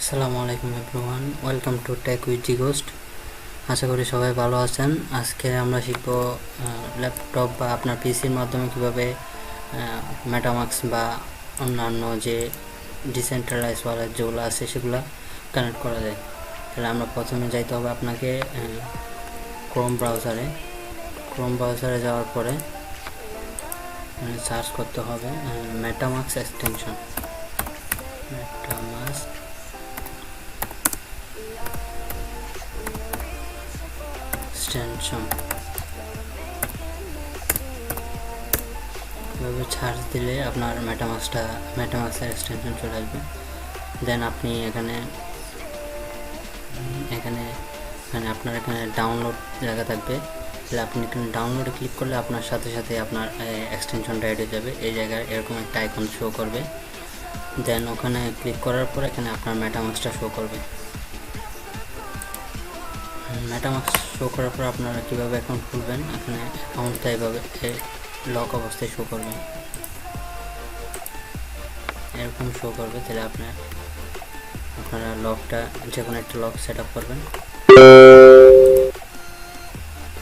আসসালামু আলাইকুম everyone, welcome to tech with ZGhost। আশা করি সবাই ভালো আছেন। আজকে আমরা শিখব ল্যাপটপ বা আপনার পিসির মাধ্যমে কীভাবে মেটামাস্ক বা অন্যান্য যে ডিসেন্ট্রালাইজ ওয়ালেট যেগুলো আছে সেগুলো কানেক্ট করা যায়। তাহলে আমরা প্রথমে যাইতে হবে আপনাকে ক্রোম ব্রাউজারে যাওয়ার পরে সার্চ করতে হবে মেটামাস্ক এক্সটেনশন। এভাবে সার্চ দিলে আপনার মেটামাস্কের এক্সটেনশন চলে আসবে। দেন আপনি এখানে আপনার এখানে ডাউনলোড জায়গা থাকবে, তাহলে আপনি এখানে ডাউনলোডে ক্লিক করলে আপনার সাথে সাথে আপনার এক্সটেনশনটা অ্যাড হয়ে যাবে। এই জায়গায় এরকম একটা আইকন শো করবে। দেন ওখানে ক্লিক করার পর এখানে আপনার মেটামাস্কটা শো করবে। মেটামাস্ক শো করার পর আপনারা কীভাবে অ্যাকাউন্ট খুলবেন, এখানে অ্যাকাউন্টটা এইভাবে লক অবস্থায় শো করবে, এরকম শো করবে। তাহলে আপনারা লকটা যে কোনো একটা লক সেট আপ করবেন।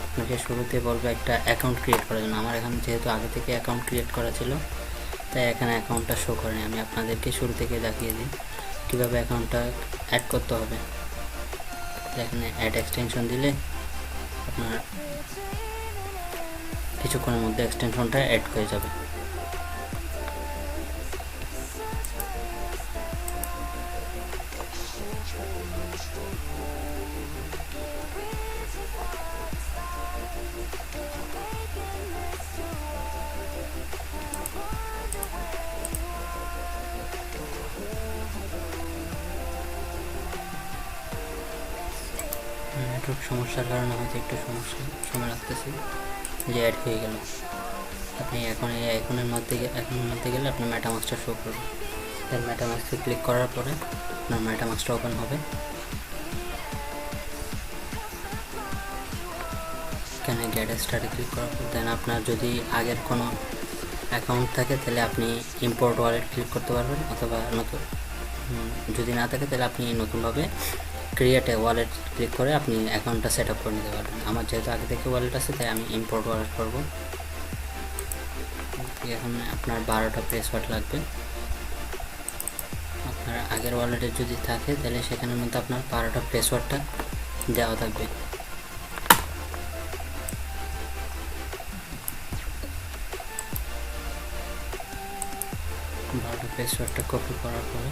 আপনাকে শুরুতে বলবে একটা অ্যাকাউন্ট ক্রিয়েট করার জন্য। আমার এখানে যেহেতু আগে থেকে অ্যাকাউন্ট ক্রিয়েট করা ছিল তাই এখানে অ্যাকাউন্টটা শো করেনি। আমি আপনাদেরকে শুরু থেকে দেখিয়ে দিই কীভাবে অ্যাকাউন্টটা অ্যাড করতে হবে। এখানে অ্যাড এক্সটেনশন দিলে আপনার কিছুক্ষণের মধ্যে এক্সটেনশনটা অ্যাড হয়ে যাবে। নেটওয়ার্ক সমস্যার কারণে হয়তো একটু সময় লাগতেছে, যে অ্যাড হয়ে গেল। আপনি এখন এই আইকনের মধ্যে গেলে আপনার মেটামাস্কটা শো করবে। দেন মেটামাস্কে ক্লিক করার পরে আপনার মেটামাস্কটা ওপেন হবে। এখানে গেট স্টার্টে ক্লিক করার পর দেন আপনার যদি আগের কোনো অ্যাকাউন্ট থাকে তাহলে আপনি ইম্পোর্ট ওয়ালেট ক্লিক করতে পারবেন, অথবা যদি না থাকে তাহলে আপনি নতুনভাবে ক্রিয়েট এ ওয়ালেট ক্লিক করে আপনি অ্যাকাউন্টটা সেট আপ করে নিতে পারবেন। আমার যেহেতু আগে থেকে ওয়ালেট আছে তাই আমি ইম্পোর্ট ওয়ালেট করব। এখানে আপনার 12টা পাসওয়ার্ড লাগবে। আপনার আগের ওয়ালেটে যদি থাকে তাহলে সেখানের মধ্যে আপনার 12টা পাসওয়ার্ডটা দেওয়া থাকবে। পাসওয়ার্ডটা কপি করার পরে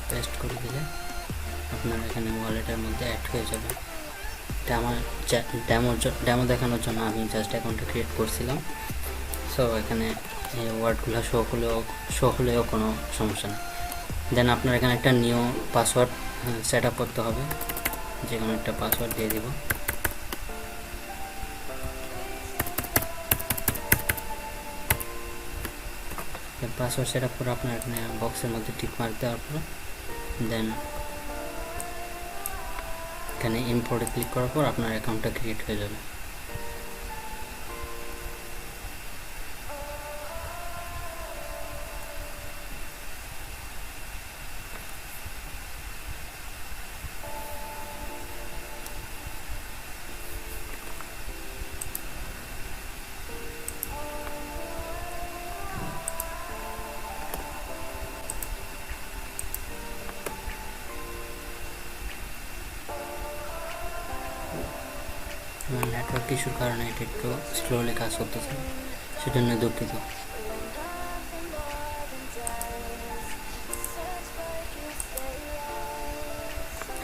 পেস্ট করে দিলে আপনার এখানে ওয়ালেটের মধ্যে অ্যাড হয়ে যাবে। এটা আমার ডেমো দেখানোর জন্য আমি জাস্ট অ্যাকাউন্টটা ক্রিয়েট করছিলাম। সো এখানে এই ওয়ার্ডগুলো শো হলেও কোনো সমস্যা নেই। দেন আপনার এখানে একটা নিউ পাসওয়ার্ড সেট আপ করতে হবে, যে কোনো একটা পাসওয়ার্ড দিয়ে দিব। পাসওয়ার্ড সেট আপ করে আপনার এখানে বক্সের মধ্যে টিক মার্ক দেওয়ার পর দেন এখানে ইম্পোর্টে ক্লিক করার পর আপনার অ্যাকাউন্টটা ক্রিয়েট হয়ে যাবে। নেটওয়ার্ক ইস্যুর কারণে এটা একটু স্লোলি কাজ করতেছে, সেজন্য দুঃখিত।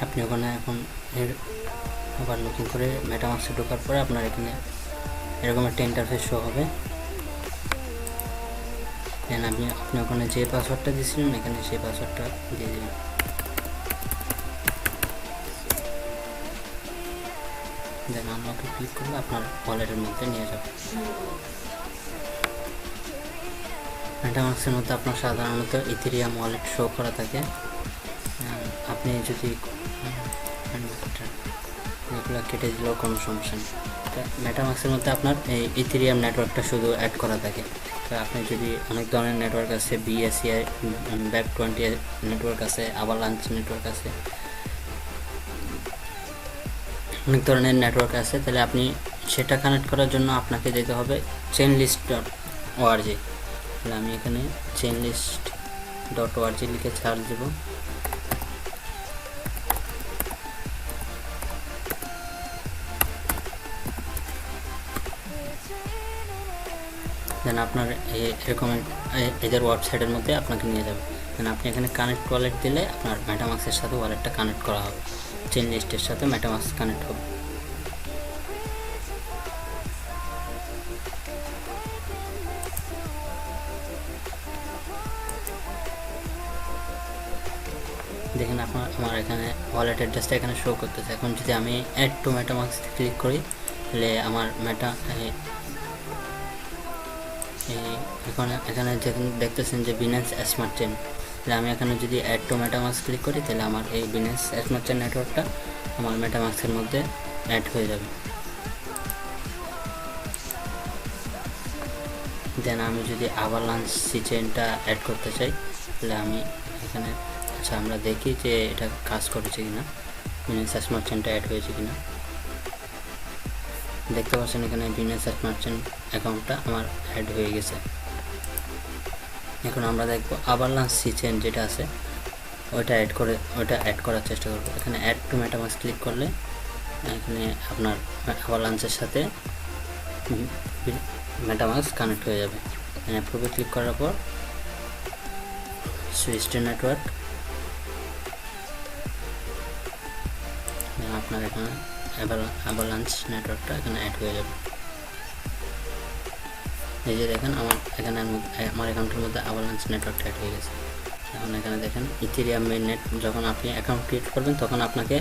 আপনি ওখানে এখন আবার নতুন করে মেটামাস্কে ঢোকার পরে আপনার এখানে এরকম একটা ইন্টারফেস শো হবে। দেন আপনি ওখানে যে পাসওয়ার্ডটা দিয়েছিলেন এখানে সেই পাসওয়ার্ডটা দিয়ে দেবেন। দেন আনলকে ক্লিক করলে আপনার ওয়ালেটের মধ্যে নিয়ে যাবে। মেটামাস্কের মধ্যে আপনার সাধারণত ইথেরিয়াম ওয়ালেট শো করা থাকে। আপনি যদি এগুলো কেটে দিলেও কোনো সমস্যা নেই। তো মেটামাস্কের মধ্যে আপনার এই ইথেরিয়াম নেটওয়ার্কটা শুধু অ্যাড করা থাকে। তো আপনি যদি অনেক ধরনের নেটওয়ার্ক আছে, বিএসসিআই, ব্যাক20 নেটওয়ার্ক আছে, আভালাঞ্চ নেটওয়ার্ক আছে, অনেক ধরনের নেটওয়ার্ক আছে, তাহলে আপনি সেটা কানেক্ট করার জন্য আপনাকে যেতে হবে chainlist.org। তাহলে আমি এখানে chainlist.org লিখে সার্চ দেব। দেন আপনার এরকম এদের ওয়েবসাইটের মধ্যে আপনাকে নিয়ে যাবে। দেন আপনি এখানে কানেক্ট ওয়ালেট দিলে আপনার মেটামাস্কের সাথে ওয়ালেটটা কানেক্ট করা হবে, চেইনলিস্টের সাথে মেটামাস্ক কানেক্ট হবে। দেখেন আমার এখানে ওয়ালেট অ্যাড্রেসটা এখানে শো করতেছে। এখন যদি আমি অ্যাড টু মেটামাস্ক ক্লিক করি, তাহলে আমার এখানে দেখতেছেন যে বিনেন্স স্মার্ট চেইন। তাহলে আমি এখানে যদি অ্যাড টু মেটামাস্ক ক্লিক করি, তাহলে আমার এই বিনেন্স স্মার্ট চেইন নেটওয়ার্কটা আমার মেটামাস্কের মধ্যে অ্যাড হয়ে যাবে। দেন আমি যদি আভালাঞ্চ সি চেইনটা অ্যাড করতে চাই, তাহলে আমি এখানে আমরা দেখি যে এটা কাজ করেছে কিনা, বিনেন্স স্মার্ট চেইনটা অ্যাড হয়েছে কিনা। দেখতে পাচ্ছেন এখানে বিনেন্স স্মার্ট চেইন অ্যাকাউন্টটা আমার অ্যাড হয়ে গেছে। এখন আমরা দেখব আভালাঞ্চ সি চেইন যেটা আছে ওইটা অ্যাড করার চেষ্টা করব। এখানে অ্যাড টু মেটামাস্ক ক্লিক করলে এখানে আপনার আভালাঞ্চের সাথে মেটামাস্ক কানেক্ট হয়ে যাবে। অ্যাপ্রুভে ক্লিক করার পর সুইচ টু নেটওয়ার্ক, আপনার এখানে আভালাঞ্চ নেটওয়ার্কটা এখানে অ্যাড হয়ে যাবে। এই যে দেখেন আমার অ্যাকাউন্টের মধ্যে আভালাঞ্চ নেটওয়ার্কটা অ্যাড হয়ে গেছে। এখন এখানে দেখেন ইথেরিয়াম মেইন নেট, যখন আপনি অ্যাকাউন্ট ক্রিয়েট করবেন তখন আপনাকে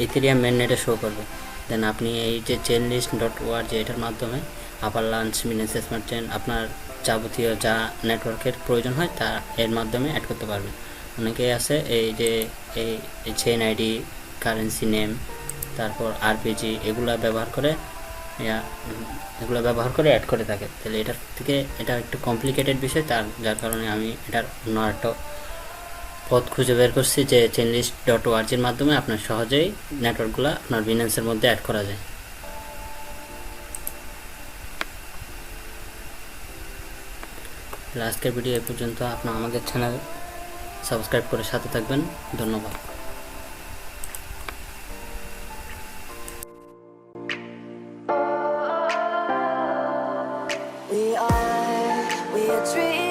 ইথেরিয়াম মেইন নেটে শো করবে। দেন আপনি এই যে chainlist.org এটার মাধ্যমে আভালাঞ্চ, বিনেন্স স্মার্ট চেইন, আপনার যাবতীয় যা নেটওয়ার্কের প্রয়োজন হয় তা এর মাধ্যমে অ্যাড করতে পারবেন। অনেকেই আছে এই যে এই চেইন আইডি, কারেন্সি নেম, তারপর আরপিজি এগুলা ব্যবহার করে অ্যাড করে থাকে। তাহলে এটা একটু কমপ্লিকেটেড বিষয়, যার কারণে আমি এটার অন্য একটা পথ খুঁজে বের করছি যে chainlist.org এর মাধ্যমে আপনার সহজেই নেটওয়ার্কগুলো আপনার বিনেন্সের মধ্যে অ্যাড করা যায়। আজকের ভিডিও এই পর্যন্ত। আপনার আমাদের চ্যানেল সাবস্ক্রাইব করে সাথে থাকবেন। ধন্যবাদ। We are dreaming.